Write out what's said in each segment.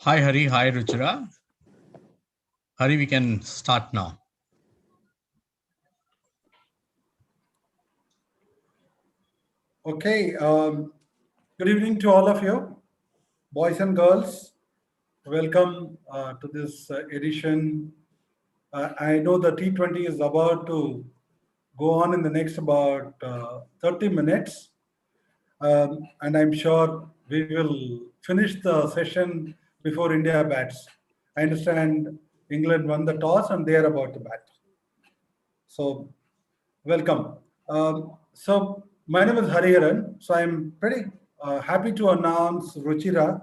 Hi, Hari. Hi, Ruchira. Hari, we can start now. Okay. Good evening to all of you, boys and girls. Welcome to this edition. I know the T20 is about to go on in the next about 30 minutes. And I'm sure we will finish the session before India bats. I understand England won the toss and they are about to bat. So, welcome. So, my name is Hariharan. So, I'm pretty happy to announce Ruchira.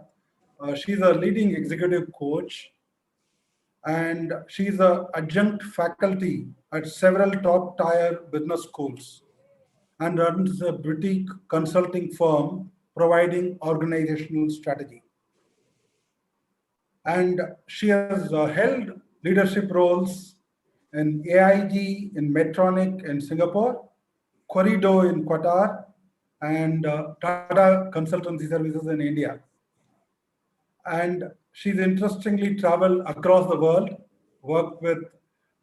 She's a leading executive coach and she's an adjunct faculty at several top tier business schools and runs a boutique consulting firm providing organizational strategy. And she has held leadership roles in AIG in Medtronic in Singapore, Corridor in Qatar, and Tata Consultancy Services in India. And she's interestingly traveled across the world, worked with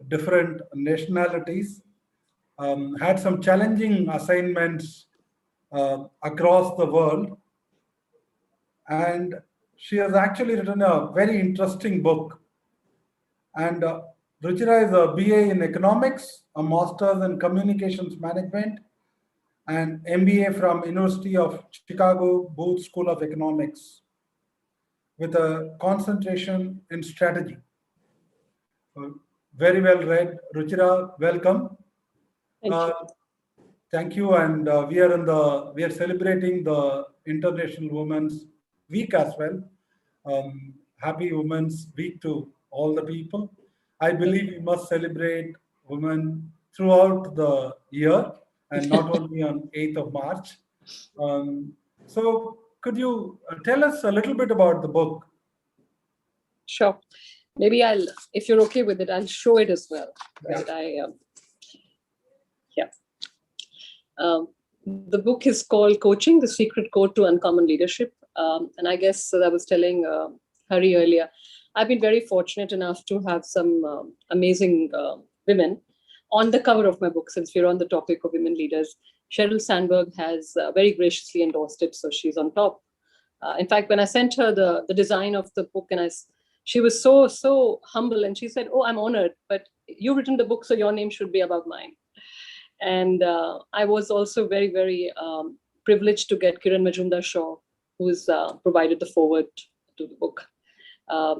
different nationalities, had some challenging assignments across the world, and she has actually written a very interesting book. And Ruchira is a BA in economics, a master's in communications management, and MBA from University of Chicago Booth School of Economics with a concentration in strategy. Very well read. Ruchira, welcome. Thank you. Thank you. And we are celebrating the International Women's Week as well. Happy Women's Week to all the people. I believe we must celebrate women throughout the year and not only on 8th of March. So could you tell us a little bit about the book? Sure. Maybe if you're okay with it, I'll show it as well. Right? The book is called Coaching, the Secret Code to Uncommon Leadership. And I guess I was telling Hari earlier, I've been very fortunate enough to have some amazing women on the cover of my book, since we're on the topic of women leaders. Sheryl Sandberg has very graciously endorsed it, so she's on top. In fact, when I sent her the design of the book, and she was so humble, and she said, "Oh, I'm honored, but you've written the book, so your name should be above mine." And I was also very, very privileged to get Kiran Mazumdar Shaw, who's provided the foreword to the book.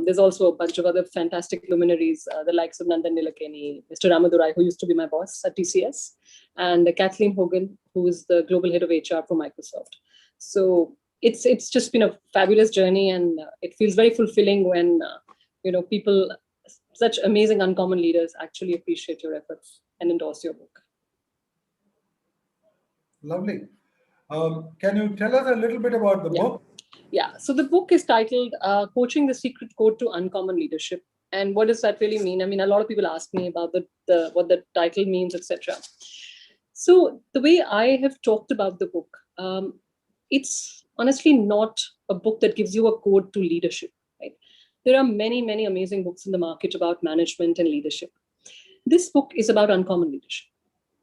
There's also a bunch of other fantastic luminaries, the likes of Nandan Nilekani, Mr. Ramadurai, who used to be my boss at TCS, and Kathleen Hogan, who is the global head of HR for Microsoft. So it's just been a fabulous journey, and it feels very fulfilling when people, such amazing uncommon leaders, actually appreciate your efforts and endorse your book. Lovely. Can you tell us a little bit about the book? Yeah, so the book is titled Coaching, the Secret Code to Uncommon Leadership. And what does that really mean? I mean, a lot of people ask me about what the title means, etc. So the way I have talked about the book, it's honestly not a book that gives you a code to leadership. Right? There are many, many amazing books in the market about management and leadership. This book is about uncommon leadership.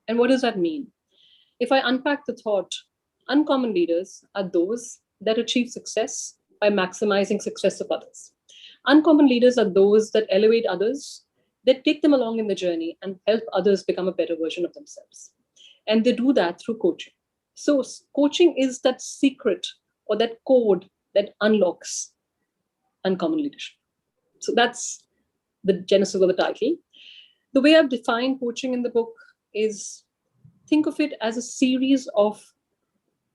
And what does that mean? If I unpack the thought, uncommon leaders are those that achieve success by maximizing success of others. Uncommon leaders are those that elevate others, that take them along in the journey and help others become a better version of themselves. And they do that through coaching. So coaching is that secret or that code that unlocks uncommon leadership. So that's the genesis of the title. The way I've defined coaching in the book is, think of it as a series of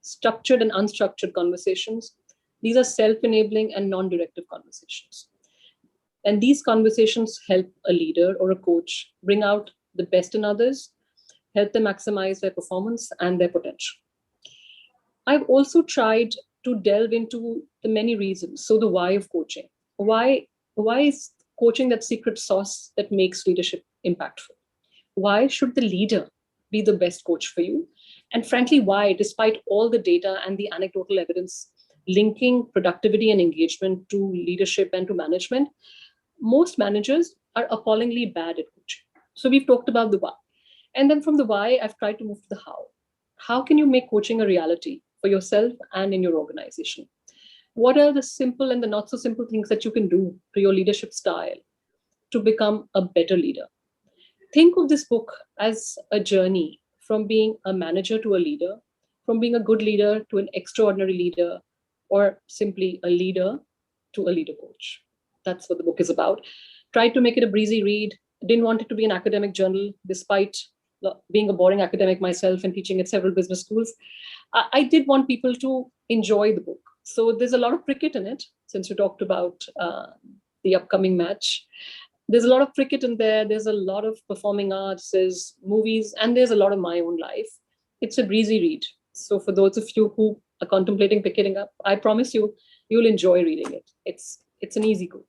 structured and unstructured conversations. These are self-enabling and non-directive conversations. And these conversations help a leader or a coach bring out the best in others, help them maximize their performance and their potential. I've also tried to delve into the many reasons. So the why of coaching. Why is coaching that secret sauce that makes leadership impactful? Why should the leader be the best coach for you? And frankly, why, despite all the data and the anecdotal evidence linking productivity and engagement to leadership and to management, most managers are appallingly bad at coaching. So we've talked about the why. And then from the why, I've tried to move to the how. How can you make coaching a reality for yourself and in your organization? What are the simple and the not so simple things that you can do to your leadership style to become a better leader? Think of this book as a journey from being a manager to a leader, from being a good leader to an extraordinary leader, or simply a leader to a leader coach. That's what the book is about. Tried to make it a breezy read. Didn't want it to be an academic journal, despite being a boring academic myself and teaching at several business schools. I did want people to enjoy the book. So there's a lot of cricket in it, since you talked about the upcoming match. There's a lot of cricket in there. There's a lot of performing arts, there's movies, and there's a lot of my own life. It's a breezy read. So for those of you who are contemplating picking it up, I promise you, you'll enjoy reading it. It's an easy go.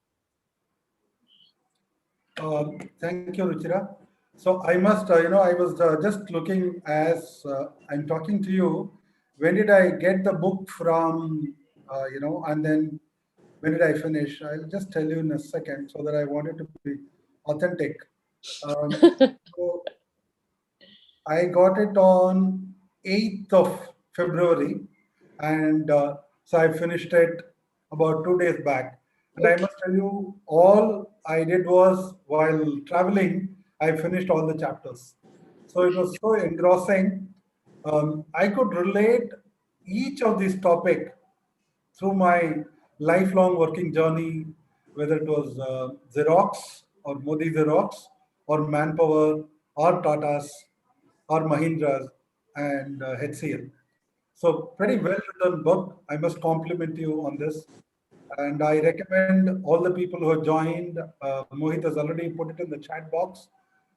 Thank you, Ruchira. So I must, I was just looking as I'm talking to you. When did I get the book from, and then when did I finish? I'll just tell you in a second so that I want it to be authentic. So I got it on 8th of February, and so I finished it about 2 days back. And I must tell you, all I did was while traveling, I finished all the chapters. So it was so engrossing. I could relate each of these topic through my lifelong working journey, whether it was Xerox or Modi Xerox or Manpower or Tatas or Mahindras and HCL. So pretty well written book. I must compliment you on this. And I recommend all the people who have joined. Mohit has already put it in the chat box.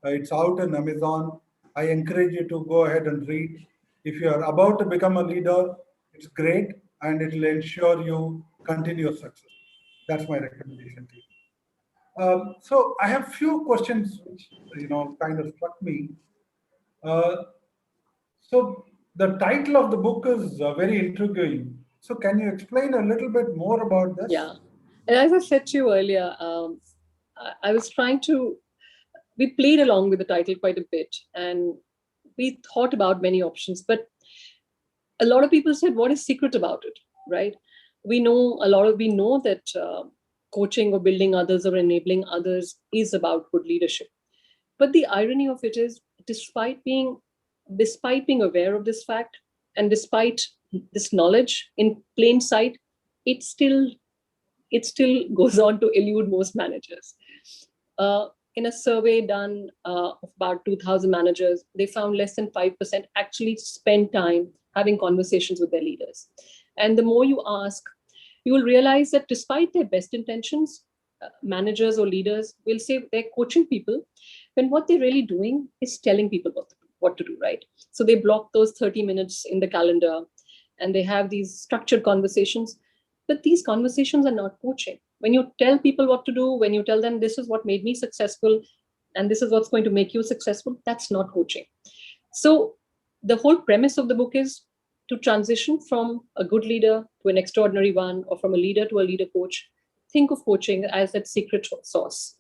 It's out in Amazon. I encourage you to go ahead and read. If you are about to become a leader, it's great and it will ensure you continuous success. That's my recommendation to you. So I have few questions which kind of struck me. Uh, so the title of the book is very intriguing. So can you explain a little bit more about this? Yeah. And as I said to you earlier, I was trying to, we played along with the title quite a bit and we thought about many options, but a lot of people said, what is secret about it, right? We know that coaching or building others or enabling others is about good leadership. But the irony of it is, despite being aware of this fact and despite this knowledge in plain sight, it still goes on to elude most managers. In a survey done of about 2,000 managers, they found less than 5% actually spend time having conversations with their leaders. And the more you ask, you will realize that despite their best intentions, managers or leaders will say they're coaching people, when what they're really doing is telling people what to do, right? So they block those 30 minutes in the calendar and they have these structured conversations. But these conversations are not coaching. When you tell people what to do, when you tell them this is what made me successful and this is what's going to make you successful, that's not coaching. So the whole premise of the book is to transition from a good leader to an extraordinary one, or from a leader to a leader coach. Think of coaching as that secret sauce.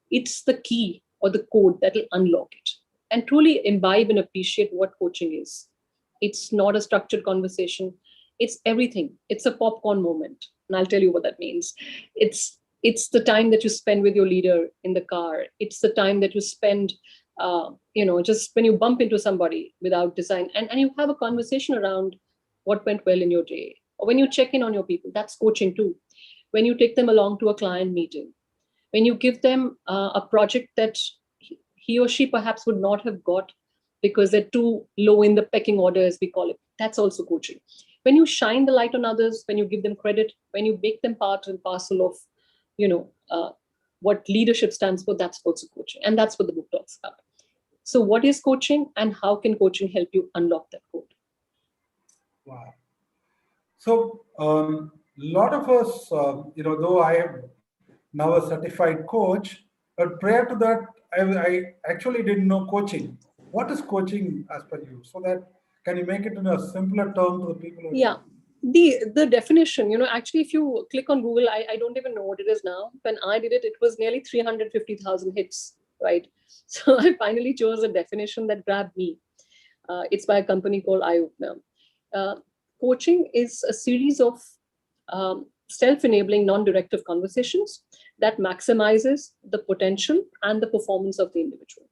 It's the key or the code that will unlock it. And truly imbibe and appreciate what coaching is. It's not a structured conversation. It's everything. It's a popcorn moment. And I'll tell you what that means. It's the time that you spend with your leader in the car. It's the time that you spend, just when you bump into somebody without design and you have a conversation around what went well in your day. Or when you check in on your people, that's coaching too. When you take them along to a client meeting, when you give them a project that he or she perhaps would not have got because they're too low in the pecking order, as we call it, that's also coaching. When you shine the light on others, when you give them credit, when you make them part and parcel of, what leadership stands for, that's also coaching. And that's what the book talks about. So what is coaching and how can coaching help you unlock that code? Wow. So a lot of us, though I am now a certified coach, but prior to that, I actually didn't know coaching. What is coaching as per you? So that can you make it in a simpler term to the people? Yeah. The definition, actually, if you click on Google, I don't even know what it is now. When I did it, it was nearly 350,000 hits, right? So I finally chose a definition that grabbed me. It's by a company called iOpener. Coaching is a series of self-enabling, non-directive conversations that maximizes the potential and the performance of the individual.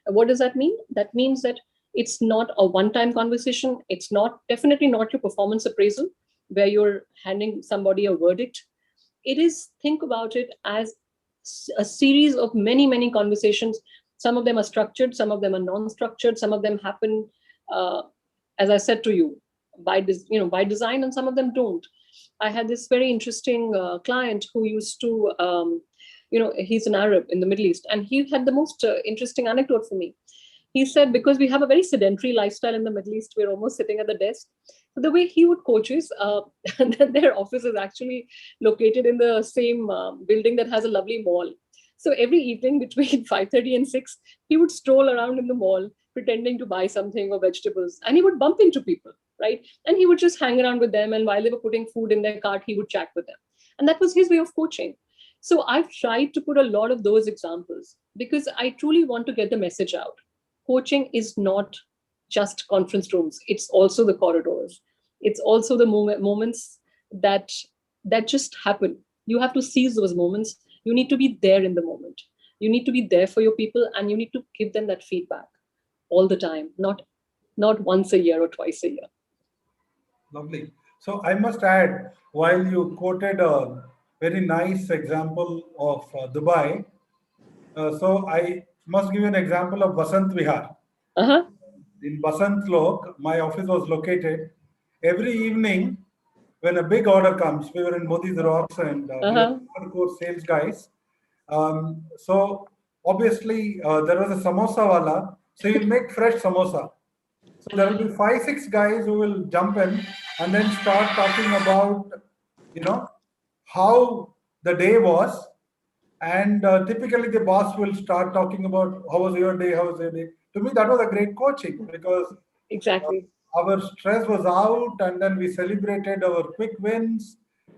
What does that mean? That means that it's not a one-time conversation. It's definitely not your performance appraisal where you're handing somebody a verdict. It is, think about it as a series of many, many conversations. Some of them are structured, some of them are non-structured, some of them happen, as I said to you, by design, and some of them don't. I had this very interesting client who used to, he's an Arab in the Middle East, and he had the most interesting anecdote for me. He said, because we have a very sedentary lifestyle in the Middle East, we're almost sitting at the desk. So the way he would coach is, their office is actually located in the same building that has a lovely mall. So every evening between 5:30 and 6, he would stroll around in the mall, pretending to buy something or vegetables, and he would bump into people, right? And he would just hang around with them, and while they were putting food in their cart, he would chat with them. And that was his way of coaching. So I've tried to put a lot of those examples because I truly want to get the message out. Coaching is not just conference rooms. It's also the corridors. It's also the moments that just happen. You have to seize those moments. You need to be there in the moment. You need to be there for your people, and you need to give them that feedback all the time, not once a year or twice a year. Lovely. So I must add, while you quoted a very nice example of Dubai, so I must give you an example of Vasant Vihar. Uh-huh. In Basant Lok, my office was located. Every evening, when a big order comes, we were in Modi's Rocks, and we were hardcore sales guys. So obviously, there was a samosa wala. So you make fresh samosa. So there will be 5-6 guys who will jump in and then start talking about, how the day was. And typically the boss will start talking about how was your day, how was your day. To me, that was a great coaching because exactly our stress was out, and then we celebrated our quick wins,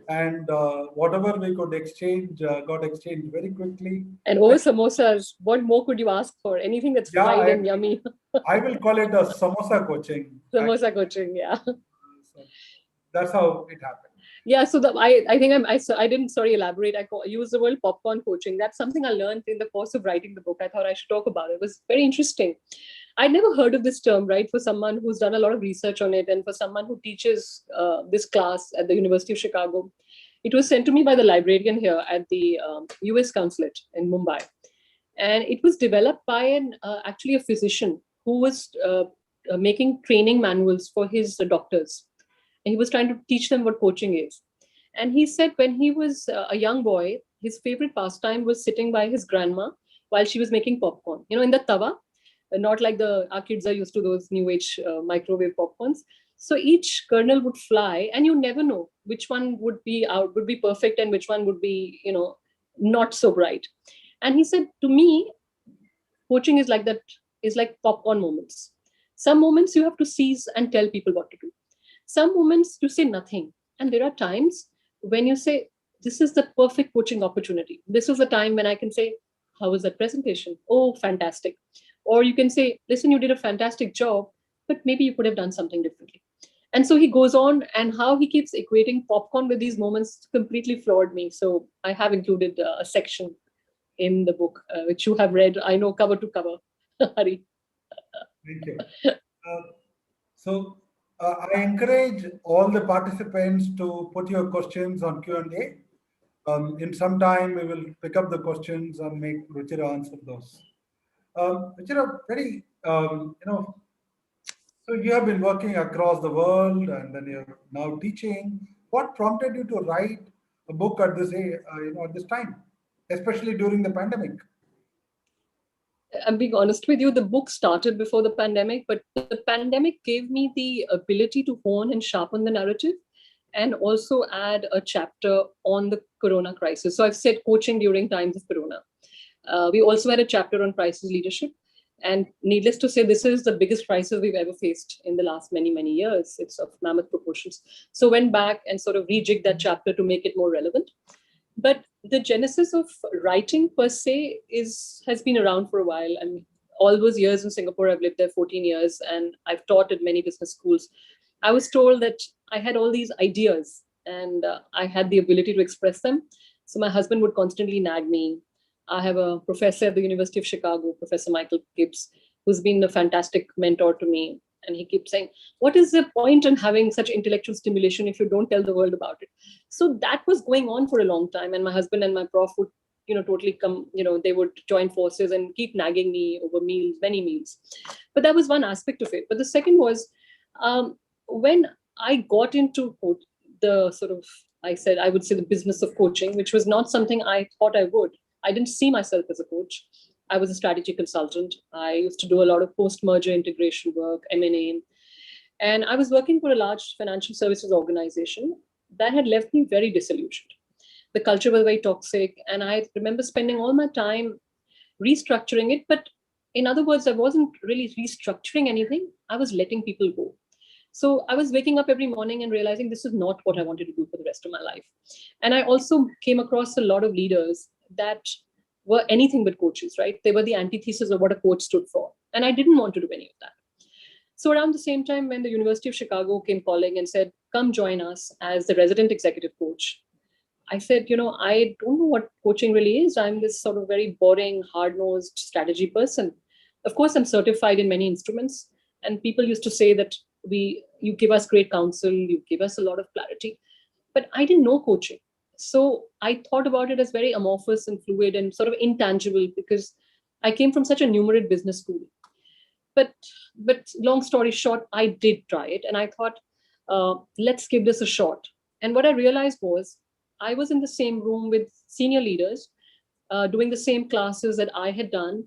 and whatever we could exchange got exchanged very quickly. And over samosas, what more could you ask for? Anything that's fried and yummy. I will call it a samosa coaching. Samosa coaching, yeah. So that's how it happened. Yeah, so I think I didn't elaborate. I used the word popcorn coaching. That's something I learned in the course of writing the book. I thought I should talk about it. It was very interesting. I'd never heard of this term, right? For someone who's done a lot of research on it, and for someone who teaches this class at the University of Chicago. It was sent to me by the librarian here at the US Consulate in Mumbai. And it was developed by actually a physician who was making training manuals for his doctors. And he was trying to teach them what coaching is. And he said when he was a young boy, his favorite pastime was sitting by his grandma while she was making popcorn, in the tawa, not like our kids are used to those new age microwave popcorns. So each kernel would fly, and you never know which one would be perfect and which one would be, not so bright. And he said, to me, coaching is like that, is like popcorn moments. Some moments you have to seize and tell people what to do. Some moments you say nothing. And there are times when you say, this is the perfect coaching opportunity. This is the time when I can say, how was that presentation? Oh, fantastic. Or you can say, listen, you did a fantastic job, but maybe you could have done something differently. And so he goes on, and how he keeps equating popcorn with these moments completely floored me. So I have included a section in the book, which you have read, I know, cover to cover. Hari. Thank you. So I encourage all the participants to put your questions on Q&A. In some time, we will pick up the questions and make Ruchira answer those. Ruchira, so you have been working across the world, and then you're now teaching. What prompted you to write a book at this time, especially during the pandemic? I'm being honest with you, the book started before the pandemic, but the pandemic gave me the ability to hone and sharpen the narrative and also add a chapter on the Corona crisis. So I've said coaching during times of Corona. We also had a chapter on crisis leadership. And needless to say, this is the biggest crisis we've ever faced in the last many, many years. It's of mammoth proportions. So went back and sort of rejigged that chapter to make it more relevant. But the genesis of writing per se has been around for a while. I mean, all those years in Singapore, I've lived there 14 years and I've taught at many business schools. I was told that I had all these ideas and I had the ability to express them. So my husband would constantly nag me. I have a professor at the University of Chicago, Professor Michael Gibbs, who's been a fantastic mentor to me. And he keeps saying, what is the point in having such intellectual stimulation if you don't tell the world about it? So that was going on for a long time. And my husband and my prof would, totally come, they would join forces and keep nagging me over meals, many meals. But that was one aspect of it. But the second was when I got into the sort of, I would say the business of coaching, which was not something I thought I would. I didn't see myself as a coach. I was a strategy consultant. I used to do a lot of post-merger integration work, M&A. And I was working for a large financial services organization that had left me very disillusioned. The culture was very toxic. And I remember spending all my time restructuring it. But in other words, I wasn't really restructuring anything. I was letting people go. So I was waking up every morning and realizing this is not what I wanted to do for the rest of my life. And I also came across a lot of leaders that were anything but coaches, right? They were the antithesis of what a coach stood for. And I didn't want to do any of that. So around the same time, when the University of Chicago came calling and said, come join us as the resident executive coach, I said, I don't know what coaching really is. I'm this sort of very boring, hard-nosed strategy person. Of course, I'm certified in many instruments. And people used to say that you give us great counsel, you give us a lot of clarity. But I didn't know coaching. So I thought about it as very amorphous and fluid and sort of intangible because I came from such a numerate business school. But long story short, I did try it. And I thought, let's give this a shot. And what I realized was I was in the same room with senior leaders doing the same classes that I had done.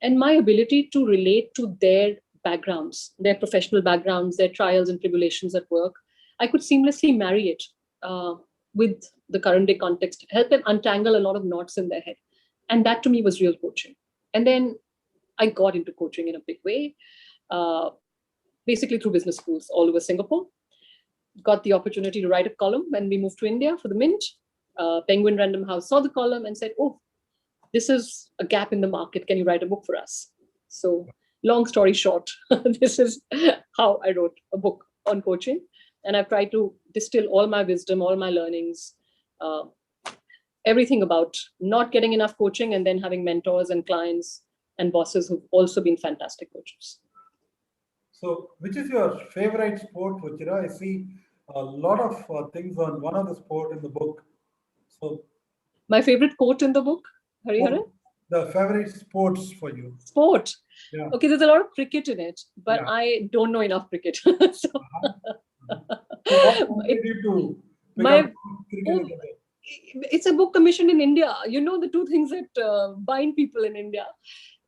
And my ability to relate to their backgrounds, their professional backgrounds, their trials and tribulations at work, I could seamlessly marry it with the current day context, help them untangle a lot of knots in their head. And that to me was real coaching. And then I got into coaching in a big way, basically through business schools all over Singapore. Got the opportunity to write a column when we moved to India for the Mint. Penguin Random House saw the column and said, oh, this is a gap in the market. Can you write a book for us? So long story short, this is how I wrote a book on coaching. And I've tried to distill all my wisdom, all my learnings, everything about not getting enough coaching and then having mentors and clients and bosses who've also been fantastic coaches. So which is your favorite sport, Ruchira? I see a lot of things on one of the sport in the book. So my favorite quote in the book, Hariharan? The favorite sports for you? Sport. Yeah. Okay, there's a lot of cricket in it, but Yeah. I don't know enough cricket. So what led you to become cricketer? It's a book commissioned in India. The two things that bind people in India.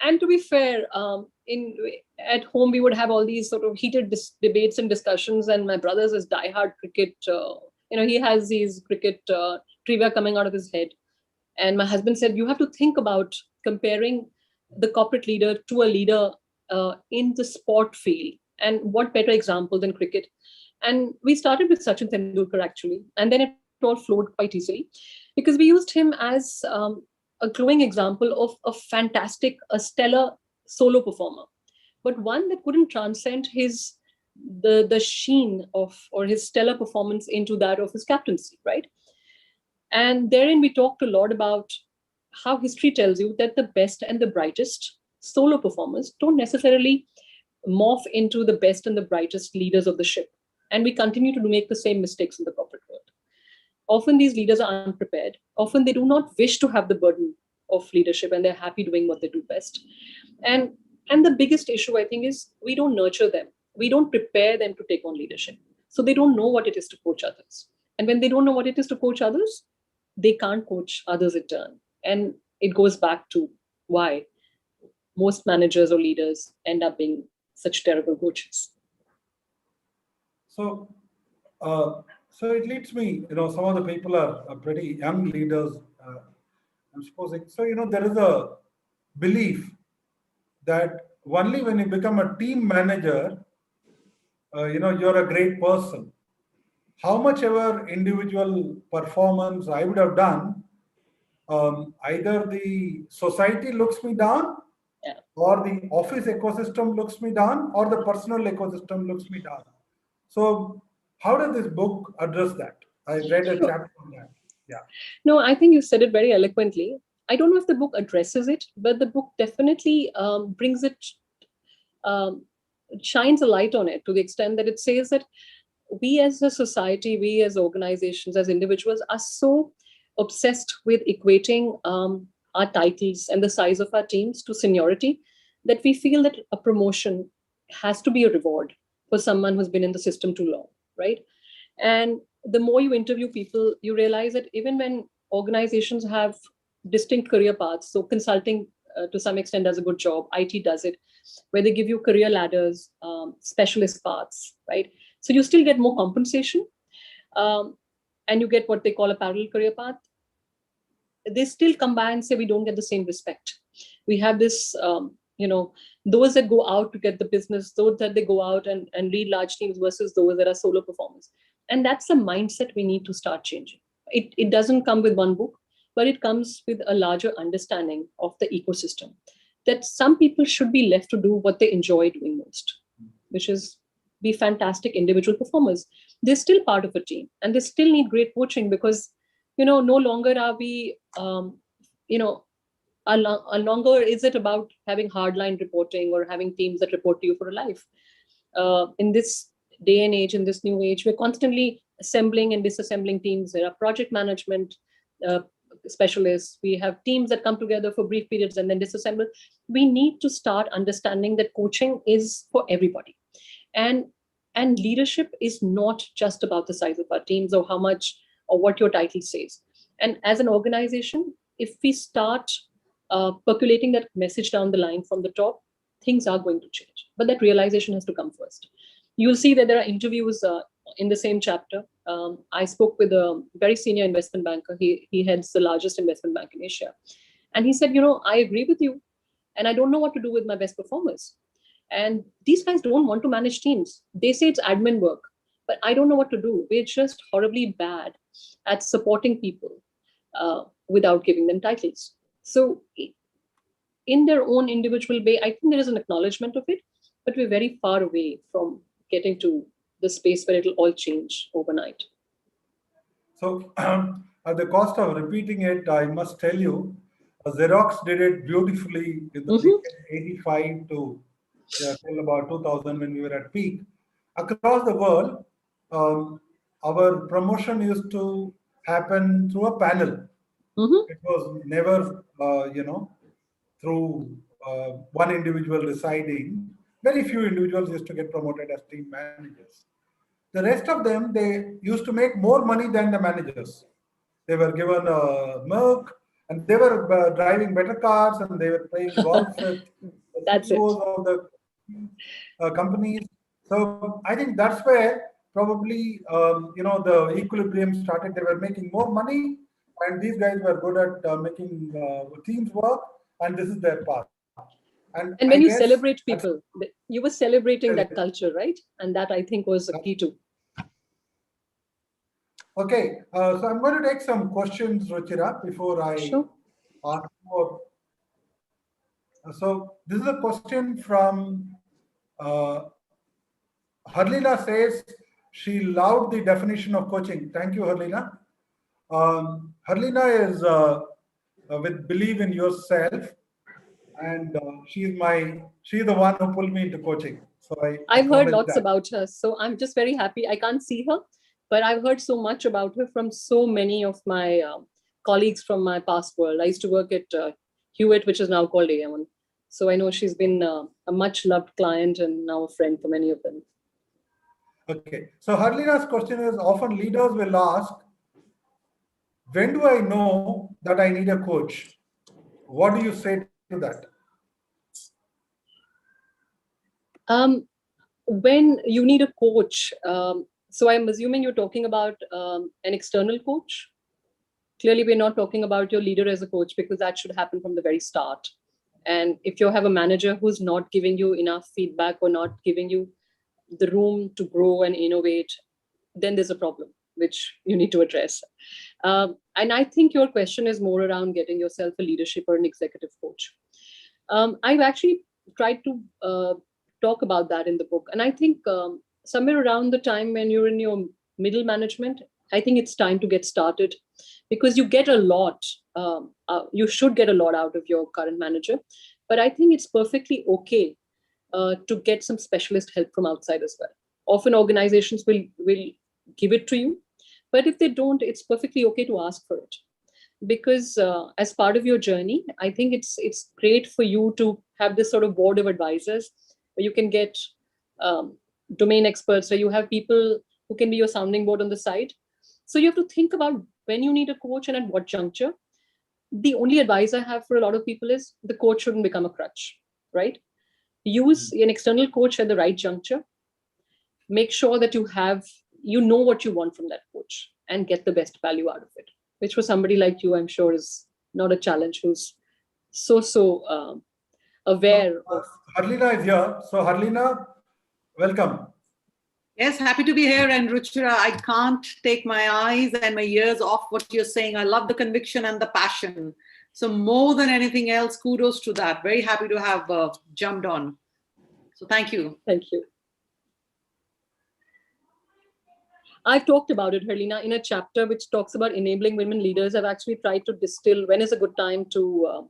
And to be fair, at home we would have all these sort of heated debates and discussions. And my brother's is diehard cricket. He has these cricket trivia coming out of his head. And my husband said, you have to think about comparing the corporate leader to a leader in the sport field. And what better example than cricket? And we started with Sachin Tendulkar, actually. And then it all flowed quite easily because we used him as a glowing example of a stellar solo performer, but one that couldn't transcend the sheen or his stellar performance into that of his captaincy, right? And therein we talked a lot about how history tells you that the best and the brightest solo performers don't necessarily morph into the best and the brightest leaders of the ship. And we continue to make the same mistakes in the corporate world. Often these leaders are unprepared. Often they do not wish to have the burden of leadership and they're happy doing what they do best. And the biggest issue, I think, is we don't nurture them. We don't prepare them to take on leadership. So they don't know what it is to coach others. And when they don't know what it is to coach others, they can't coach others in turn. And it goes back to why most managers or leaders end up being such terrible coaches. So it leads me, some of the people are pretty young leaders, I'm supposing. So, there is a belief that only when you become a team manager, you're a great person. How much ever individual performance I would have done, either the society looks me down, Yeah. or the office ecosystem looks me down, or the personal ecosystem looks me down. So, how does this book address that? I read a Sure. chapter on that. Yeah. No, I think you said it very eloquently. I don't know if the book addresses it, but the book definitely brings it, um, shines a light on it to the extent that it says that we as a society, we as organizations, as individuals are so obsessed with equating our titles and the size of our teams to seniority that we feel that a promotion has to be a reward for someone who's been in the system too long, right? And the more you interview people, you realize that even when organizations have distinct career paths, so consulting to some extent does a good job, IT does it, where they give you career ladders, specialist paths, right? So you still get more compensation, and you get what they call a parallel career path. They still come by and say we don't get the same respect. We have this, those that go out to get the business, those that they go out and lead large teams versus those that are solo performers. And that's a mindset we need to start changing. It doesn't come with one book, but it comes with a larger understanding of the ecosystem, that some people should be left to do what they enjoy doing most, which is be fantastic individual performers. They're still part of a team and they still need great coaching because, no longer are we, longer is it about having hardline reporting or having teams that report to you for a life. In this day and age, in this new age, we're constantly assembling and disassembling teams. There are project management specialists. We have teams that come together for brief periods and then disassemble. We need to start understanding that coaching is for everybody. And leadership is not just about the size of our teams or how much or what your title says. And as an organization, if we start percolating that message down the line from the top, things are going to change. But that realization has to come first. You'll see that there are interviews in the same chapter. I spoke with a very senior investment banker. He heads the largest investment bank in Asia. And he said, I agree with you. And I don't know what to do with my best performers. And these guys don't want to manage teams. They say it's admin work, but I don't know what to do. We're just horribly bad at supporting people without giving them titles. So in their own individual way, I think there is an acknowledgement of it, but we're very far away from getting to the space where it'll all change overnight. So at the cost of repeating it, I must tell you, Xerox did it beautifully in the decade 85 to till about 2000 when we were at peak. Across the world, our promotion used to happen through a panel. It was never, through one individual deciding. Very few individuals used to get promoted as team managers. The rest of them, they used to make more money than the managers. They were given milk, and they were driving better cars, and they were playing golf with the CEOs of the companies. So I think that's where probably the equilibrium started. They were making more money, and these guys were good at making teams work, and this is their path. And when you celebrate people, you were celebrating that culture, right? And that I think was the key too. Okay, so I'm going to take some questions, Ruchira, before I ask more. So this is a question from Harlina says she loved the definition of coaching. Thank you, Harlina. Harlina is with Believe in Yourself, and she's the one who pulled me into coaching. So I've heard lots about her, so I'm just very happy. I can't see her, but I've heard so much about her from so many of my colleagues from my past world. I used to work at Hewitt, which is now called AM1. So I know she's been a much loved client and now a friend for many of them. Okay, so Harlina's question is, often leaders will ask, when do I know that I need a coach? What do you say to that? When you need a coach, so I'm assuming you're talking about an external coach. Clearly, we're not talking about your leader as a coach, because that should happen from the very start. And if you have a manager who's not giving you enough feedback or not giving you the room to grow and innovate, then there's a problem which you need to address. And I think your question is more around getting yourself a leadership or an executive coach. I've actually tried to talk about that in the book. And I think somewhere around the time when you're in your middle management, I think it's time to get started, because you get a lot. You should get a lot out of your current manager. But I think it's perfectly okay to get some specialist help from outside as well. Often organizations will give it to you, but if they don't, it's perfectly okay to ask for it. Because as part of your journey, I think it's great for you to have this sort of board of advisors where you can get domain experts, where you have people who can be your sounding board on the side. So you have to think about when you need a coach and at what juncture. The only advice I have for a lot of people is the coach shouldn't become a crutch, right? Use an external coach at the right juncture. Make sure that you know what you want from that coach and get the best value out of it, which for somebody like you, I'm sure is not a challenge, who's so aware of. Harlina is here. So Harlina, welcome. Yes, happy to be here. And Ruchira, I can't take my eyes and my ears off what you're saying. I love the conviction and the passion. So more than anything else, kudos to that. Very happy to have jumped on. So thank you. Thank you. I've talked about it, Harlina, in a chapter which talks about enabling women leaders. I've actually tried to distill when is a good time to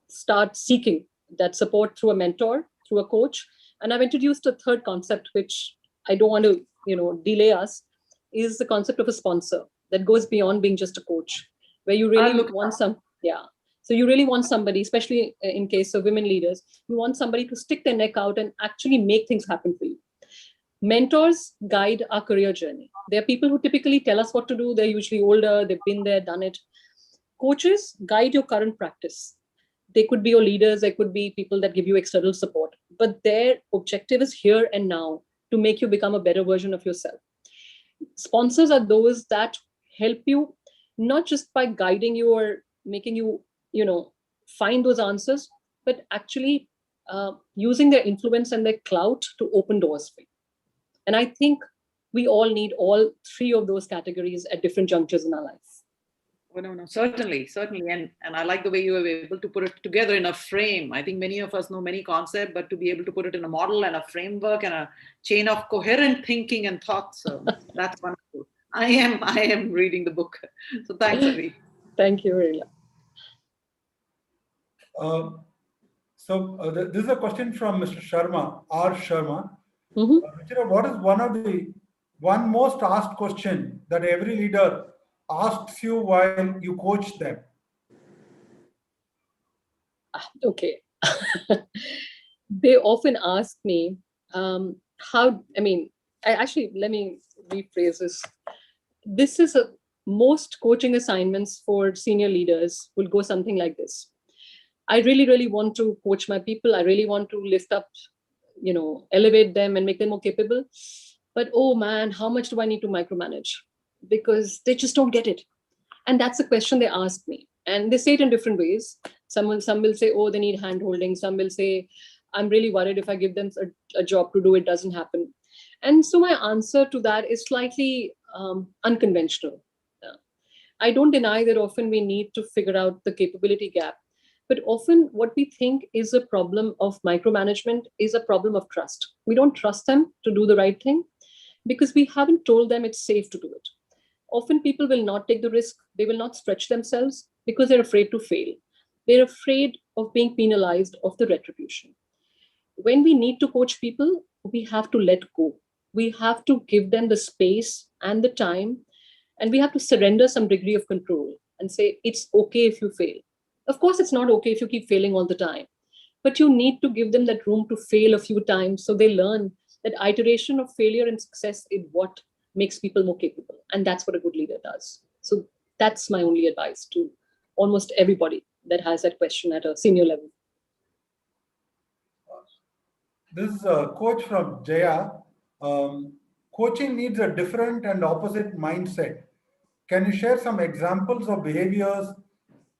start seeking that support through a mentor, through a coach. And I've introduced a third concept, which I don't want to delay us, is the concept of a sponsor that goes beyond being just a coach, where you really want So you really want somebody, especially in case of women leaders, you want somebody to stick their neck out and actually make things happen for you. Mentors guide our career journey. They're people who typically tell us what to do. They're usually older. They've been there, done it. Coaches guide your current practice. They could be your leaders. They could be people that give you external support. But their objective is here and now to make you become a better version of yourself. Sponsors are those that help you, not just by guiding you or making you, find those answers, but actually using their influence and their clout to open doors for you. And I think we all need all three of those categories at different junctures in our life. Oh, no, certainly. And I like the way you were able to put it together in a frame. I think many of us know many concepts, but to be able to put it in a model and a framework and a chain of coherent thinking and thoughts, that's wonderful. I am reading the book. So thanks, Hari. Thank you, Rila. This is a question from Mr. Sharma, R. Sharma. Mm-hmm. What is one most asked question that every leader asks you while you coach them? Okay. They often ask me let me rephrase this. This is most coaching assignments for senior leaders will go something like this. I really, really want to coach my people. I really want to lift up, elevate them and make them more capable. But, oh man, how much do I need to micromanage? Because they just don't get it. And that's the question they ask me. And they say it in different ways. Some will say, oh, they need hand-holding. Some will say, I'm really worried if I give them a job to do, it doesn't happen. And so my answer to that is slightly unconventional. I don't deny that often we need to figure out the capability gap. But often what we think is a problem of micromanagement is a problem of trust. We don't trust them to do the right thing because we haven't told them it's safe to do it. Often people will not take the risk. They will not stretch themselves because they're afraid to fail. They're afraid of being penalized of the retribution. When we need to coach people, we have to let go. We have to give them the space and the time, and we have to surrender some degree of control and say, it's okay if you fail. Of course, it's not okay if you keep failing all the time, but you need to give them that room to fail a few times so they learn that iteration of failure and success is what makes people more capable. And that's what a good leader does. So that's my only advice to almost everybody that has that question at a senior level. This is a quote from Jaya. Coaching needs a different and opposite mindset. Can you share some examples of behaviors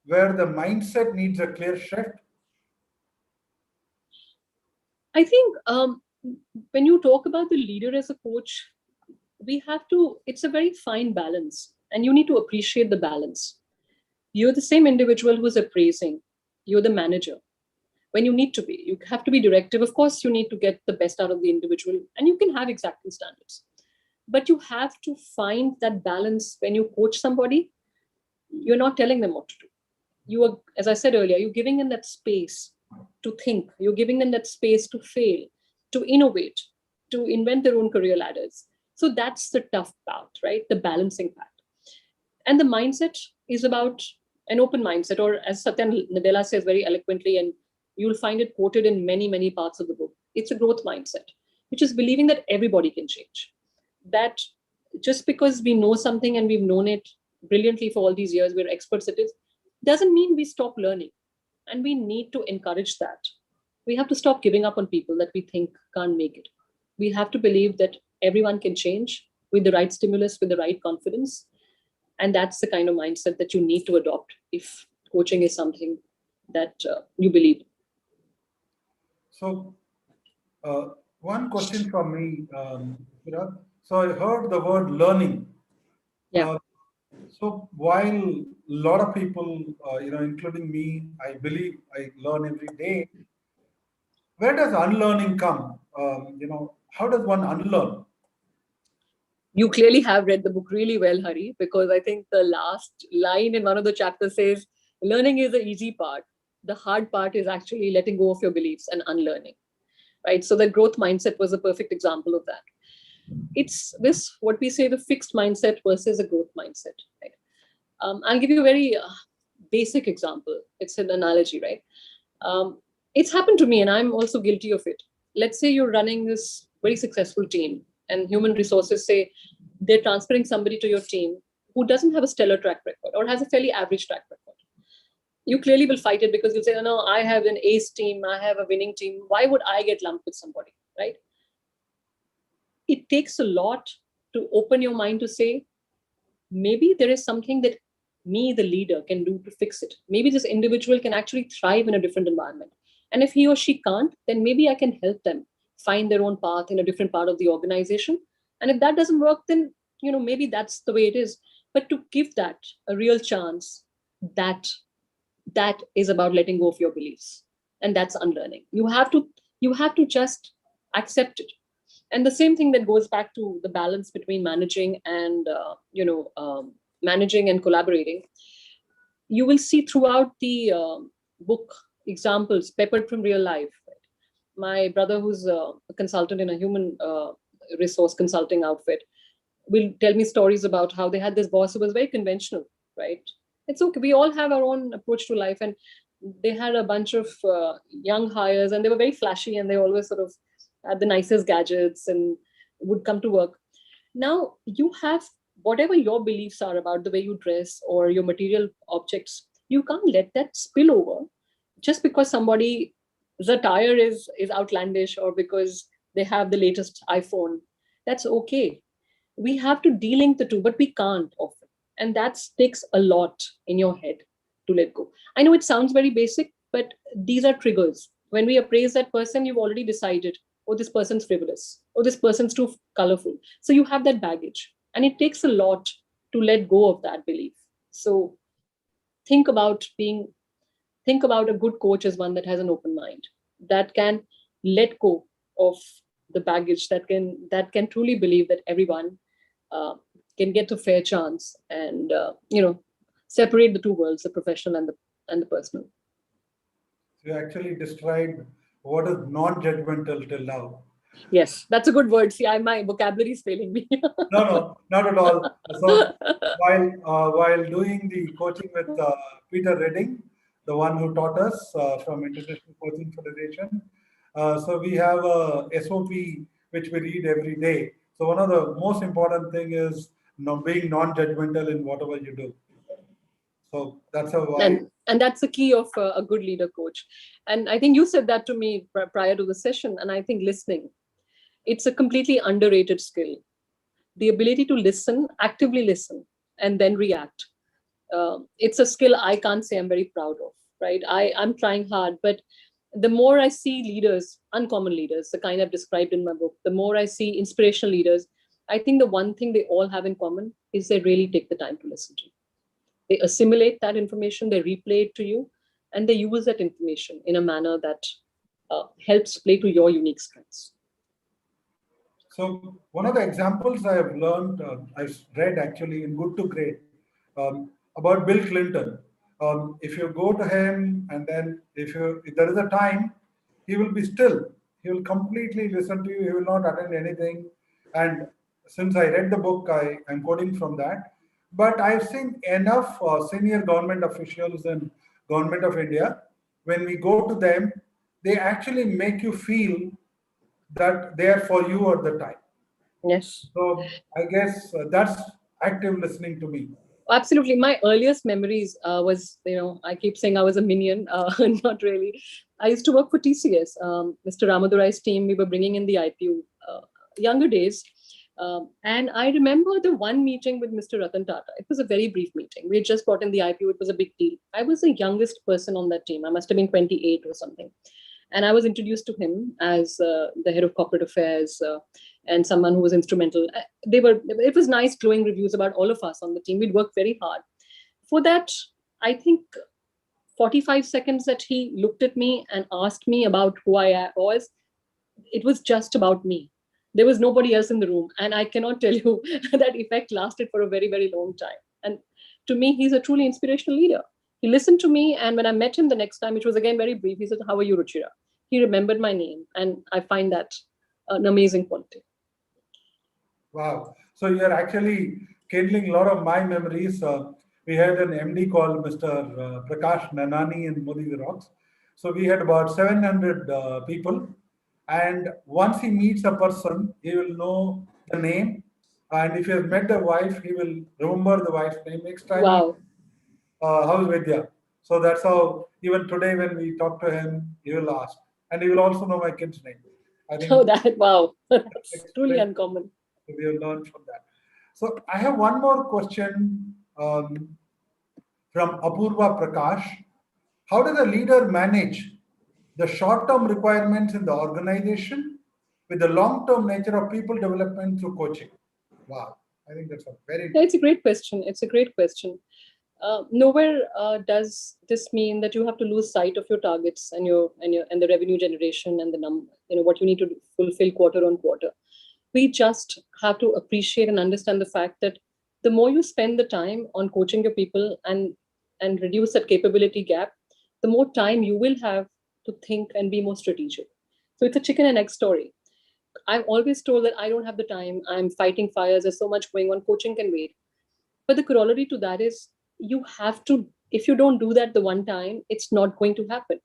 where the mindset needs a clear shift? I think when you talk about the leader as a coach, it's a very fine balance, and you need to appreciate the balance. You're the same individual who's appraising. You're the manager. When you need to be, you have to be directive. Of course, you need to get the best out of the individual, and you can have exacting standards. But you have to find that balance when you coach somebody. You're not telling them what to do. You are, as I said earlier, you're giving them that space to think. You're giving them that space to fail, to innovate, to invent their own career ladders. So that's the tough part, right? The balancing part. And the mindset is about an open mindset, or as Satya Nadella says very eloquently, and you'll find it quoted in many, many parts of the book, it's a growth mindset, which is believing that everybody can change. That just because we know something and we've known it brilliantly for all these years, we're experts at it, doesn't mean we stop learning. And we need to encourage that. We have to stop giving up on people that we think can't make it. We have to believe that everyone can change with the right stimulus, with the right confidence. And that's the kind of mindset that you need to adopt if coaching is something that you believe. So, one question from me, Kiran. So I heard the word learning. Yeah. So while a lot of people, including me, I believe I learn every day. Where does unlearning come? How does one unlearn? You clearly have read the book really well, Hari, because I think the last line in one of the chapters says, learning is the easy part. The hard part is actually letting go of your beliefs and unlearning, right? So the growth mindset was a perfect example of that. It's this, what we say, the fixed mindset versus a growth mindset, right? I'll give you a very basic example. It's an analogy, right? It's happened to me, and I'm also guilty of it. Let's say you're running this very successful team, and human resources say they're transferring somebody to your team who doesn't have a stellar track record or has a fairly average track record. You clearly will fight it because you'll say, no, I have an ace team, I have a winning team. Why would I get lumped with somebody, right? It takes a lot to open your mind to say, maybe there is something that me, the leader, can do to fix it. Maybe this individual can actually thrive in a different environment. And if he or she can't, then maybe I can help them find their own path in a different part of the organization. And if that doesn't work, then maybe that's the way it is. But to give that a real chance, that is about letting go of your beliefs. And that's unlearning. You have to just accept it. And the same thing that goes back to the balance between managing and managing and collaborating. You will see throughout the book examples peppered from real life. Right? My brother, who's a consultant in a human resource consulting outfit, will tell me stories about how they had this boss who was very conventional, right? It's okay. We all have our own approach to life, and they had a bunch of young hires, and they were very flashy, and they always sort of had the nicest gadgets and would come to work. Now you have whatever your beliefs are about the way you dress or your material objects. You can't let that spill over just because somebody's attire is outlandish or because they have the latest iPhone. That's okay. We have to de-link the two, but we can't often. And that takes a lot in your head to let go. I know it sounds very basic, but these are triggers. When we appraise that person, you've already decided, oh, this person's frivolous, oh, this person's too colorful. So you have that baggage. And it takes a lot to let go of that belief. So think about a good coach as one that has an open mind, that can let go of the baggage, that can truly believe that everyone can get a fair chance, and separate the two worlds, the professional and the personal. You actually described what is non-judgmental till now. Yes, that's a good word. See, my vocabulary is failing me. No, not at all. So while doing the coaching with Peter Redding, the one who taught us from International Coaching Federation, so we have a SOP which we read every day. So one of the most important thing is being non-judgmental in whatever you do. So that's a why. And that's the key of a good leader coach. And I think you said that to me prior to the session. And I think listening, it's a completely underrated skill. The ability to listen, actively listen, and then react. It's a skill I can't say I'm very proud of, right? I'm trying hard, but the more I see leaders, uncommon leaders, the kind I've described in my book, the more I see inspirational leaders, I think the one thing they all have in common is they really take the time to listen to you. They assimilate that information, they replay it to you, and they use that information in a manner that helps play to your unique strengths. So one of the examples I have learned, I read actually in Good to Great, about Bill Clinton. If you go to him and then if there is a time, he will be still. He will completely listen to you. He will not attend anything. And since I read the book, I'm quoting from that. But I've seen enough senior government officials in Government of India. When we go to them, they actually make you feel that they are for you at the time. Yes. So I guess that's active listening to me. Absolutely. My earliest memories was, I keep saying I was a minion, not really. I used to work for TCS, Mr. Ramadurai's team. We were bringing in the IPU, younger days. And I remember the one meeting with Mr. Ratan Tata. It was a very brief meeting. We had just brought in the IPU. It was a big deal. I was the youngest person on that team. I must have been 28 or something. And I was introduced to him as the head of corporate affairs and someone who was instrumental. It was nice, glowing reviews about all of us on the team. We'd worked very hard. For that, I think 45 seconds that he looked at me and asked me about who I was, it was just about me. There was nobody else in the room. And I cannot tell you that effect lasted for a very, very long time. And to me, he's a truly inspirational leader. He listened to me, and when I met him the next time, which was again very brief, he said, "How are you, Ruchira?" He remembered my name, and I find that an amazing quality. Wow. So you're actually kindling a lot of my memories. We had an MD called Mr. Prakash Nanani in Modi Rocks. So we had about 700 people. And once he meets a person, he will know the name. And if he has met the wife, he will remember the wife's name next time. Wow. How's Vidya? So that's how, even today when we talk to him, he will ask. And he will also know my kid's name. I think Wow. That's truly uncommon. we have learned from that. So I have one more question from Apurva Prakash. How does a leader manage the short-term requirements in the organization with the long-term nature of people development through coaching? Wow, I think that's a very... It's a great question. It's a great question. Nowhere does this mean that you have to lose sight of your targets and the revenue generation and the what you need to fulfill quarter on quarter. We just have to appreciate and understand the fact that the more you spend the time on coaching your people and reduce that capability gap, the more time you will have to think and be more strategic. So it's a chicken and egg story. I'm always told that I don't have the time. I'm fighting fires. There's so much going on. Coaching can wait. But the corollary to that is you have to, if you don't do that the one time, it's not going to happen.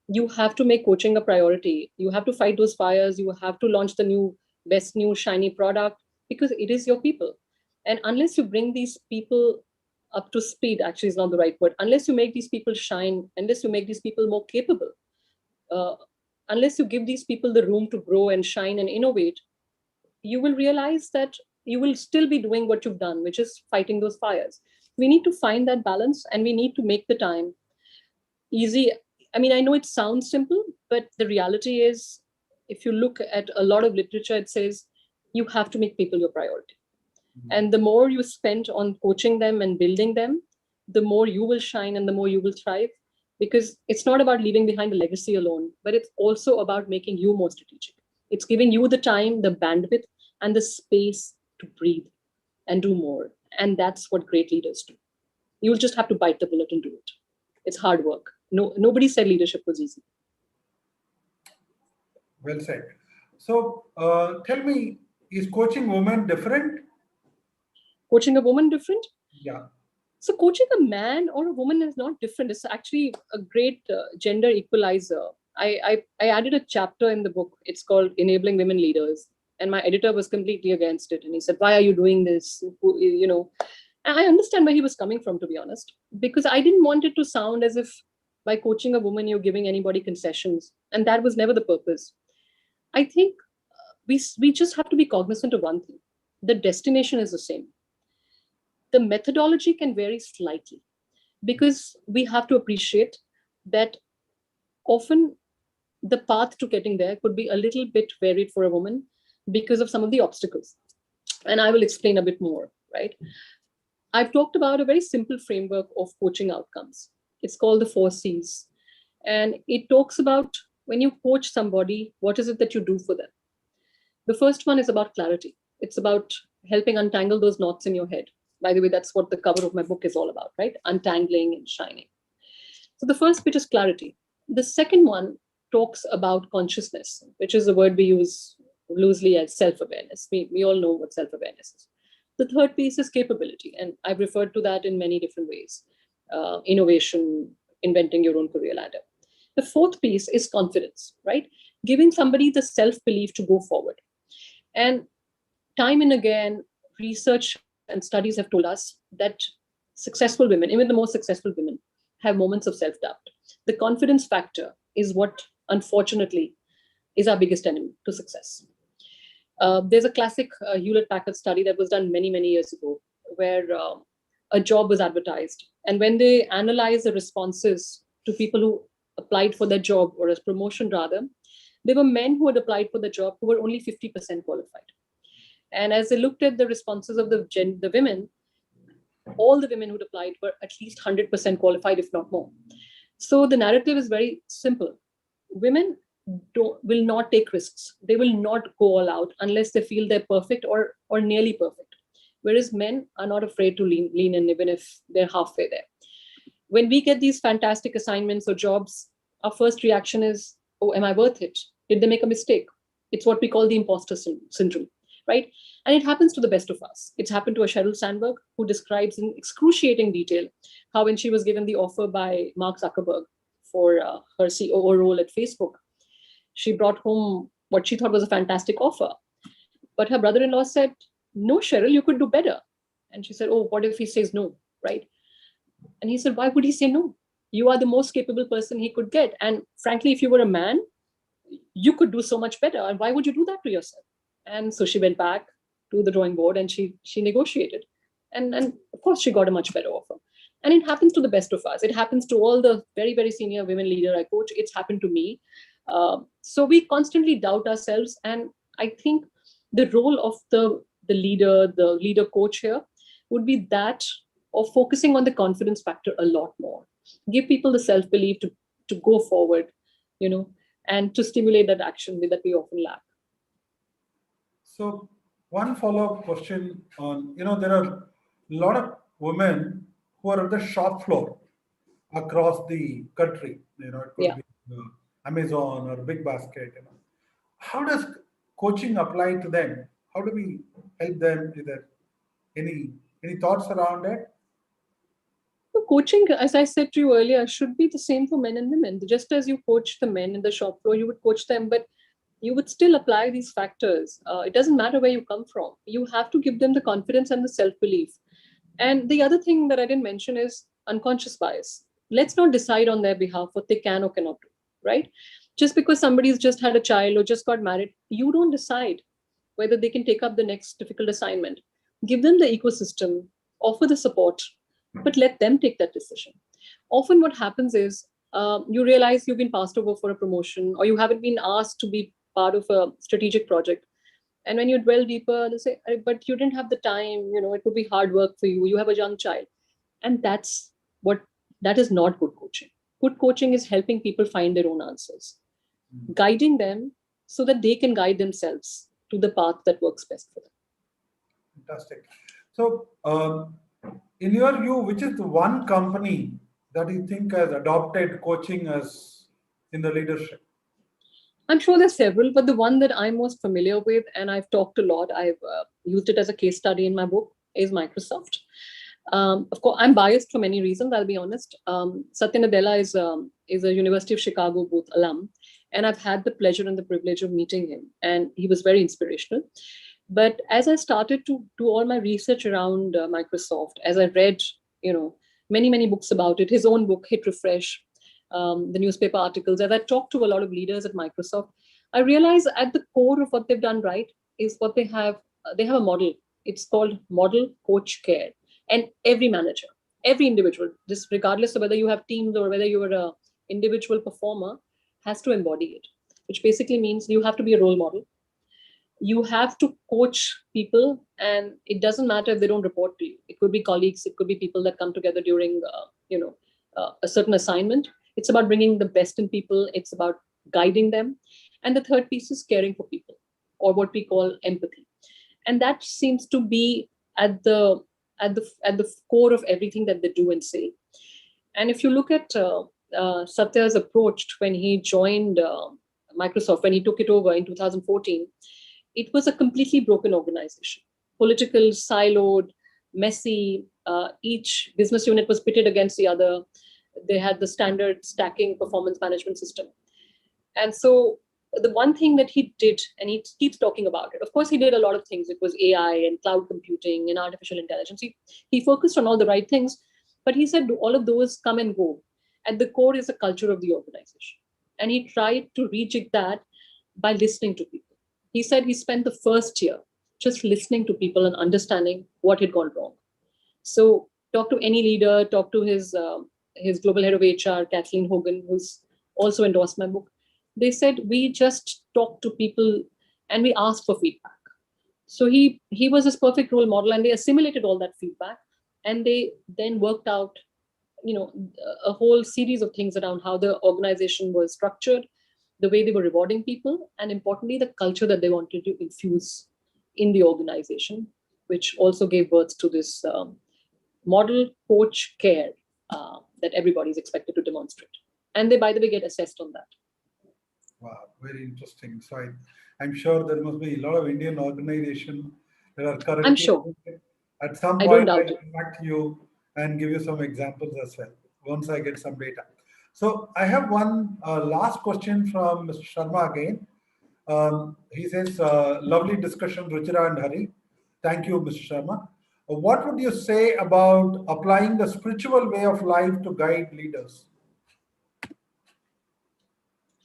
You have to make coaching a priority. You have to fight those fires. You have to launch the best new shiny product because it is your people. And unless you bring these people up to speed, actually is not the right word, unless you make these people shine, unless you make these people more capable, unless you give these people the room to grow and shine and innovate, you will realize that you will still be doing what you've done, which is fighting those fires. We need to find that balance, and we need to make the time easy. I mean, I know it sounds simple, but the reality is, if you look at a lot of literature, it says you have to make people your priority. Mm-hmm. And the more you spend on coaching them and building them, the more you will shine and the more you will thrive. Because it's not about leaving behind a legacy alone, but it's also about making you more strategic. It's giving you the time, the bandwidth, and the space to breathe and do more. And that's what great leaders do. You'll just have to bite the bullet and do it. It's hard work. Nobody said leadership was easy. Well said. So tell me, is coaching women different? Coaching a woman different? Yeah. So coaching a man or a woman is not different. It's actually a great gender equalizer. I added a chapter in the book. It's called Enabling Women Leaders. And my editor was completely against it. And he said, "Why are you doing this?" And I understand where he was coming from, to be honest, because I didn't want it to sound as if by coaching a woman, you're giving anybody concessions. And that was never the purpose. I think we just have to be cognizant of one thing. The destination is the same. The methodology can vary slightly because we have to appreciate that often the path to getting there could be a little bit varied for a woman because of some of the obstacles. And I will explain a bit more, right? I've talked about a very simple framework of coaching outcomes. It's called the 4 C's. And it talks about when you coach somebody, what is it that you do for them? The first one is about clarity. It's about helping untangle those knots in your head. By the way, that's what the cover of my book is all about, right? Untangling and shining. So the first bit is clarity. The second one talks about consciousness, which is a word we use loosely as self-awareness. We all know what self-awareness is. The third piece is capability, and I've referred to that in many different ways. Innovation, inventing your own career ladder. The fourth piece is confidence, right? Giving somebody the self-belief to go forward. And time and again, research and studies have told us that successful women, even the most successful women, have moments of self-doubt. The confidence factor is what, unfortunately, is our biggest enemy to success. There's a classic Hewlett-Packard study that was done many, many years ago, where a job was advertised. And when they analyzed the responses to people who applied for that job, or as promotion rather, there were men who had applied for the job who were only 50% qualified. And as they looked at the responses of the women, all the women who'd applied were at least 100% qualified, if not more. So the narrative is very simple. Women will not take risks. They will not go all out unless they feel they're perfect or nearly perfect. Whereas men are not afraid to lean in, even if they're halfway there. When we get these fantastic assignments or jobs, our first reaction is, oh, am I worth it? Did they make a mistake? It's what we call the imposter syndrome, right? And it happens to the best of us. It's happened to a Sheryl Sandberg, who describes in excruciating detail how when she was given the offer by Mark Zuckerberg for her COO role at Facebook, she brought home what she thought was a fantastic offer. But her brother-in-law said, no, Sheryl, you could do better. And she said, oh, what if he says no, right? And he said, why would he say no? You are the most capable person he could get. And frankly, if you were a man, you could do so much better. And why would you do that to yourself? And so she went back to the drawing board and she negotiated. And of course, she got a much better offer. And it happens to the best of us. It happens to all the very, very senior women leaders I coach. It's happened to me. So we constantly doubt ourselves. And I think the role of the leader coach here would be that of focusing on the confidence factor a lot more. Give people the self-belief to go forward, and to stimulate that action that we often lack. So one follow-up question on, there are a lot of women who are at the shop floor across the country. It could be Amazon or Big Basket. How does coaching apply to them? How do we help them? Is there any thoughts around it? So coaching, as I said to you earlier, should be the same for men and women. Just as you coach the men in the shop floor, you would coach them, but you would still apply these factors. It doesn't matter where you come from. You have to give them the confidence and the self-belief. And the other thing that I didn't mention is unconscious bias. Let's not decide on their behalf what they can or cannot do, right? Just because somebody's just had a child or just got married, you don't decide whether they can take up the next difficult assignment. Give them the ecosystem, offer the support, but let them take that decision. Often what happens is you realize you've been passed over for a promotion, or you haven't been asked to be part of a strategic project. And when you dwell deeper, they say, but you didn't have the time, it would be hard work for you. You have a young child. And that is not good coaching. Good coaching is helping people find their own answers, guiding them so that they can guide themselves to the path that works best for them. Fantastic. So, in your view, which is the one company that you think has adopted coaching as in the leadership? I'm sure there's several, but the one that I'm most familiar with, and I've talked a lot, I've used it as a case study in my book, is Microsoft. Of course, I'm biased for many reasons, I'll be honest. Satya Nadella is a University of Chicago Booth alum, and I've had the pleasure and the privilege of meeting him, and he was very inspirational. But as I started to do all my research around Microsoft, as I read, many, many books about it, his own book, Hit Refresh, the newspaper articles, as I talked to a lot of leaders at Microsoft, I realized at the core of what they've done right is what they have a model. It's called Model Coach Care. And every manager, every individual, just regardless of whether you have teams or whether you're an individual performer, has to embody it. which basically means you have to be a role model. You have to coach people, and it doesn't matter if they don't report to you. It could be colleagues, it could be people that come together during, a certain assignment. It's about bringing the best in people. It's about guiding them. And the third piece is caring for people, or what we call empathy. And that seems to be at the core of everything that they do and say. And if you look at Satya's approach when he joined Microsoft, when he took it over in 2014, it was a completely broken organization. Political, siloed, messy. Each business unit was pitted against the other. They had the standard stacking performance management system. And so the one thing that he did, and he keeps talking about it, of course, he did a lot of things. It was AI and cloud computing and artificial intelligence. He focused on all the right things, but he said all of those come and go. At the core is the culture of the organization. And he tried to rejig that by listening to people. He said he spent the first year just listening to people and understanding what had gone wrong. So talk to any leader, talk to his global head of HR, Kathleen Hogan, who's also endorsed my book. They said, we just talk to people and we ask for feedback. So he was this perfect role model, and they assimilated all that feedback, and they then worked out, a whole series of things around how the organization was structured, the way they were rewarding people, and importantly, the culture that they wanted to infuse in the organization, which also gave birth to this model coach care that everybody is expected to demonstrate. And they, by the way, get assessed on that. Wow, very interesting. So I'm sure there must be a lot of Indian organizations that are currently. I'm sure. At some I point, don't I'll doubt it. come back to you and give you some examples as well once I get some data. So I have one last question from Mr. Sharma again. He says, lovely discussion, Ruchira and Hari. Thank you, Mr. Sharma. What would you say about applying the spiritual way of life to guide leaders?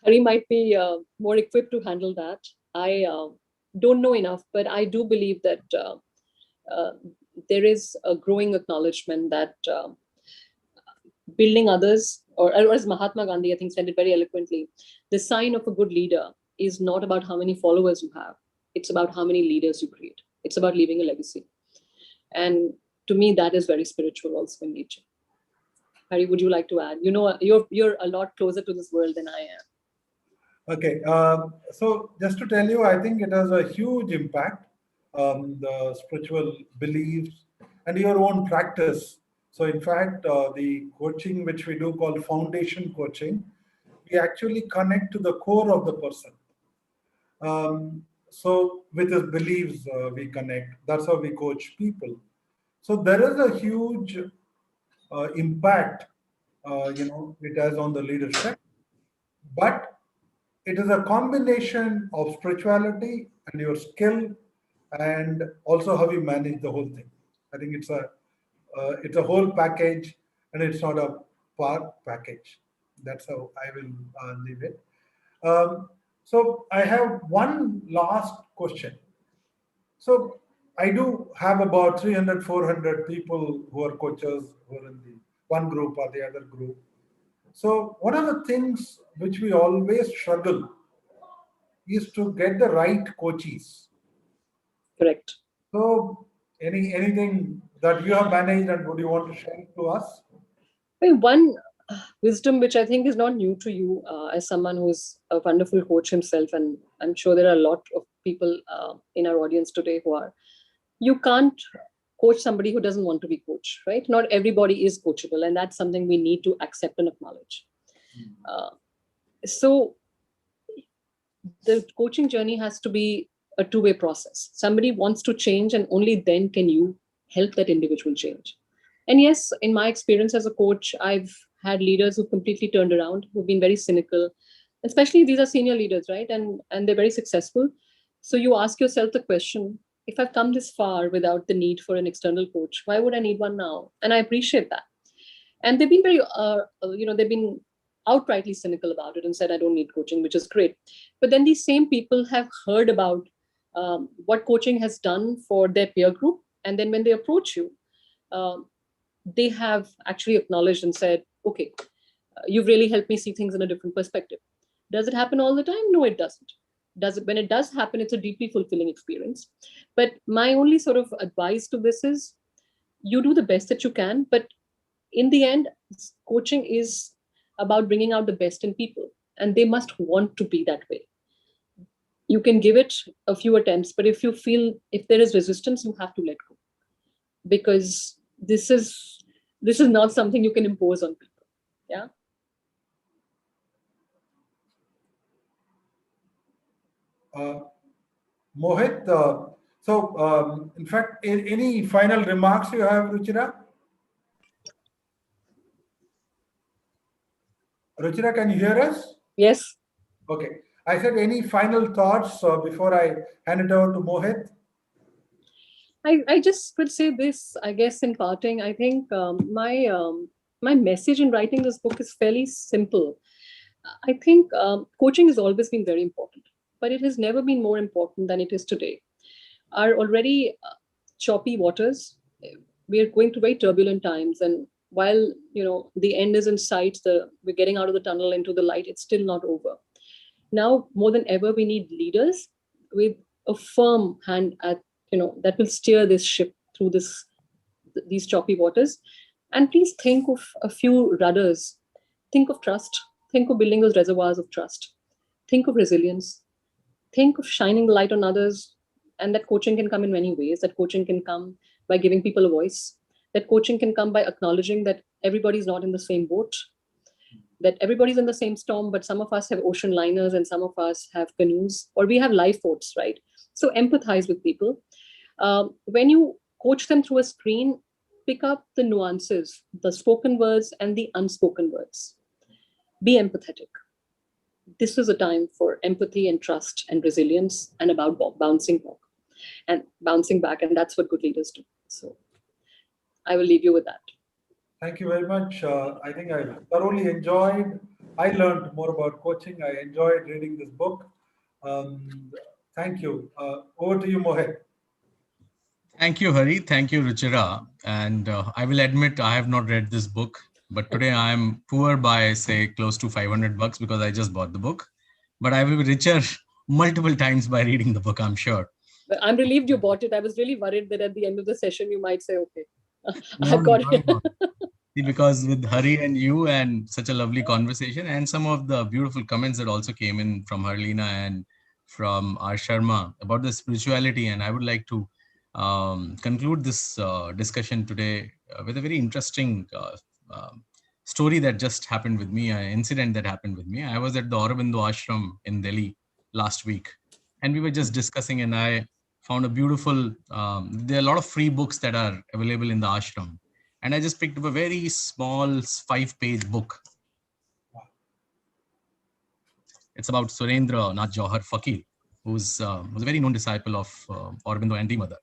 Hari might be more equipped to handle that. I don't know enough, but I do believe that there is a growing acknowledgement that building others, or as Mahatma Gandhi, I think, said it very eloquently, the sign of a good leader is not about how many followers you have. It's about how many leaders you create. It's about leaving a legacy. And to me, that is very spiritual also in nature. Hari, would you like to add? You're a lot closer to this world than I am. Okay, so just to tell you, I think it has a huge impact on the spiritual beliefs and your own practice. So in fact, the coaching which we do called foundation coaching, we actually connect to the core of the person. So with his beliefs, we connect. That's how we coach people. So there is a huge impact, it has on the leadership. But it is a combination of spirituality and your skill, and also how you manage the whole thing. I think it's a whole package, and it's not a part package. That's how I will leave it. So I have one last question. So I do have about 300, 400 people who are coaches who are in the one group or the other group. So one of the things which we always struggle is to get the right coaches. Correct. So anything that you have managed and would you want to share to us? One wisdom which I think is not new to you as someone who's a wonderful coach himself, and I'm sure there are a lot of people in our audience today who are, you can't coach somebody who doesn't want to be coached, right? Not everybody is coachable, and that's something we need to accept and acknowledge. So the coaching journey has to be a two-way process. Somebody wants to change, and only then can you help that individual change. And yes, in my experience as a coach, I've had leaders who completely turned around, who've been very cynical, especially these are senior leaders, right? And they're very successful. So you ask yourself the question, if I've come this far without the need for an external coach, why would I need one now? And I appreciate that. And they've been very, they've been outrightly cynical about it and said, I don't need coaching, which is great. But then these same people have heard about what coaching has done for their peer group. And then when they approach you, they have actually acknowledged and said, okay, you've really helped me see things in a different perspective. Does it happen all the time? No, it doesn't. Does it, when it does happen, it's a deeply fulfilling experience. But my only sort of advice to this is you do the best that you can, but in the end, coaching is about bringing out the best in people, and they must want to be that way. You can give it a few attempts, but if you feel, if there is resistance, you have to let go, because this is not something you can impose on people. Yeah. Mohit, in fact, any final remarks you have, Ruchira? Ruchira, can you hear us? Yes. Okay. I said any final thoughts before I hand it over to Mohit? I just would say this, I guess, in parting. I think my message in writing this book is fairly simple. I think coaching has always been very important, but it has never been more important than it is today. Our already choppy waters, we are going through very turbulent times, and while the end is in sight, we're getting out of the tunnel into the light, it's still not over. Now more than ever, we need leaders with a firm hand that will steer this ship through these choppy waters. And please think of a few rudders. Think of trust. Think of building those reservoirs of trust. Think of resilience. Think of shining the light on others. And that coaching can come in many ways. That coaching can come by giving people a voice. That coaching can come by acknowledging that everybody's not in the same boat, that everybody's in the same storm, but some of us have ocean liners and some of us have canoes, or we have lifeboats, right? So empathize with people. When you coach them through a screen, pick up the nuances, the spoken words and the unspoken words. Be empathetic. This is a time for empathy and trust and resilience, and about bouncing back. And that's what good leaders do. So I will leave you with that. Thank you very much. I think I thoroughly enjoyed. I learned more about coaching. I enjoyed reading this book. Thank you. Over to you, Mohit. Thank you, Hari. Thank you, Ruchira. And I will admit I have not read this book, but today I am poor by, say, close to $500 because I just bought the book. But I will be richer multiple times by reading the book, I'm sure. But I'm relieved you bought it. I was really worried that at the end of the session, you might say, okay, No, I've got no, it. no. See, because with Hari and you and such a lovely conversation and some of the beautiful comments that also came in from Harleena and from R. Sharma about the spirituality. And I would like to conclude this discussion today with a very interesting story that just happened with me, an incident that happened with me. I was at the Aurobindo Ashram in Delhi last week, and we were just discussing, and I found a beautiful, there are a lot of free books that are available in the ashram. And I just picked up a very small 5-page book. It's about Surendra Nath Jauhar Fakir, who's was a very known disciple of Aurobindo and the mother.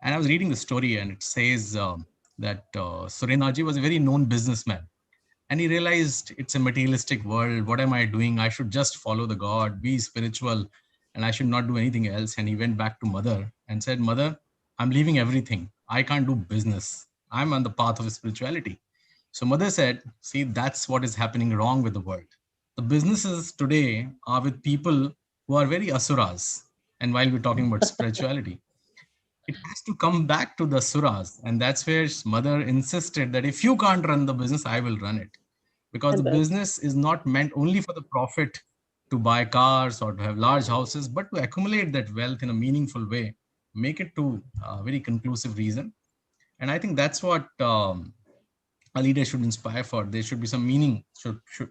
And I was reading the story, and it says that Surendraji was a very known businessman. And he realized it's a materialistic world. What am I doing? I should just follow the God, be spiritual, and I should not do anything else. And he went back to mother and said, Mother, I'm leaving everything. I can't do business. I'm on the path of spirituality. So mother said, see, that's what is happening wrong with the world. The businesses today are with people who are very asuras. And while we're talking about spirituality, it has to come back to the asuras. And that's where mother insisted that if you can't run the business, I will run it. Because the business is not meant only for the profit to buy cars or to have large houses, but to accumulate that wealth in a meaningful way, make it to a very conclusive reason. And I think that's what a leader should inspire for. There should be some meaning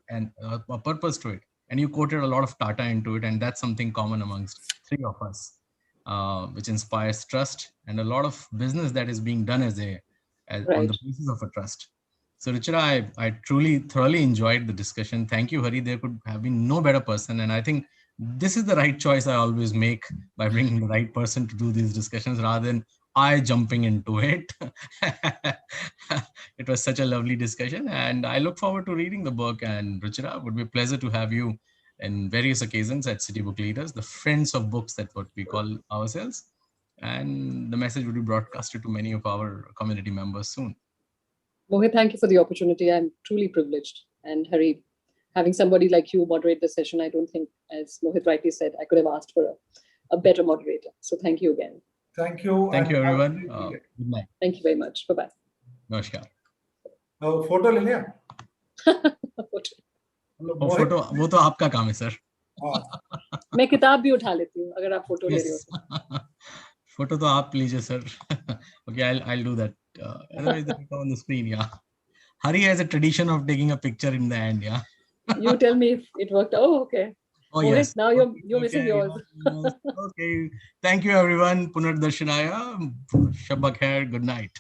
and a purpose to it. And you quoted a lot of Tata into it, and that's something common amongst three of us, which inspires trust and a lot of business that is being done on the basis of a trust. So Ruchira, I truly, thoroughly enjoyed the discussion. Thank you, Hari. There could have been no better person. And I think this is the right choice I always make by bringing the right person to do these discussions rather than I jumping into it. It was such a lovely discussion, and I look forward to reading the book. And Ruchira, it would be a pleasure to have you in various occasions at City Book Leaders, the friends of books, that's what we call ourselves. And the message would be broadcasted to many of our community members soon. Mohit, thank you for the opportunity. I'm truly privileged. And Hari, having somebody like you moderate the session, I don't think, as Mohit rightly said, I could have asked for a better moderator. So thank you again. Thank you. Thank you, and everyone. absolutely. Good night. Thank you very much. Bye-bye. Namaskar. Photo ले लिया? वो photo वो तो आपका काम है sir. मैं किताब भी उठा लेती हूँ अगर आप फोटो ले रहे हो. फोटो तो आप लीजिए sir. Okay, I'll do that. Otherwise, the photo on the screen, yeah. Hari has a tradition of taking a picture in the end, yeah. You tell me if it worked. Oh, okay. Oh, Mohit, yes. now you're missing yours. Yes. Okay. Thank you, everyone. Punardarshanaya. Shabba khair. Good night.